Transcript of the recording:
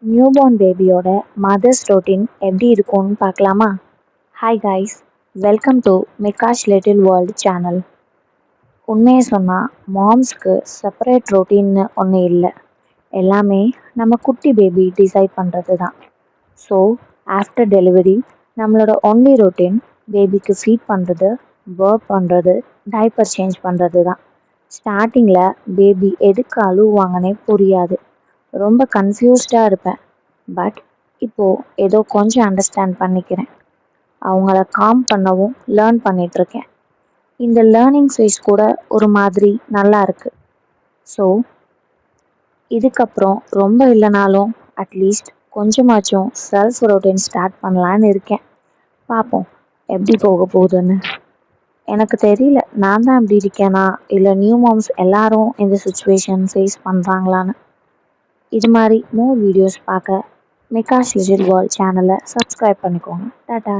Newborn பேபியோட mothers routine எப்படி இருக்கும்னு பார்க்கலாமா? Hi guys, welcome to Mikash little world channel. உண்மையை சொன்னால் மாம்ஸ்க்கு செப்பரேட் ரொட்டீன்னு ஒன்று இல்லை. எல்லாமே நம்ம குட்டி பேபி டிசைட் பண்ணுறது தான். ஸோ ஆஃப்டர் டெலிவரி நம்மளோட ஒன்லி ரொட்டீன் பேபிக்கு ஃபீட் பண்ணுறது, பர்ப் பண்ணுறது, டைப்பர் சேஞ்ச் பண்ணுறது தான். ஸ்டார்டிங்கில் பேபி எதுக்கு அழுவாங்கன்னே புரியாது, ரொம்ப கன்ஃபியூஸ்டாக இருப்பேன். பட் இப்போது ஏதோ கொஞ்சம் அண்டர்ஸ்டாண்ட் பண்ணிக்கிறேன். அவங்கள காம் பண்ணவும் லேர்ன் பண்ணிகிட்ருக்கேன். இந்த லேர்னிங் ஃபேஸ் கூட ஒரு மாதிரி நல்லா இருக்குது. ஸோ இதுக்கப்புறம் ரொம்ப இல்லைனாலும் அட்லீஸ்ட் கொஞ்சமாச்சும் செல்ஃப் ரொட்டீன் ஸ்டார்ட் பண்ணலான்னு இருக்கேன். பார்ப்போம் எப்படி போக போகுதுன்னு. எனக்கு தெரியல, நான் தான் இப்படி இருக்கேனா இல்லை நியூ மாம்ஸ் எல்லாரும் இந்த சுச்சுவேஷன் ஃபேஸ் பண்ணுறாங்களான்னு. இது மாதிரி மோர் வீடியோஸ் பார்க்க மிகாஷ் லிட்டில் வேர்ல்ட் சேனலை சப்ஸ்கிரைப் பண்ணிக்கோங்க. டாடா.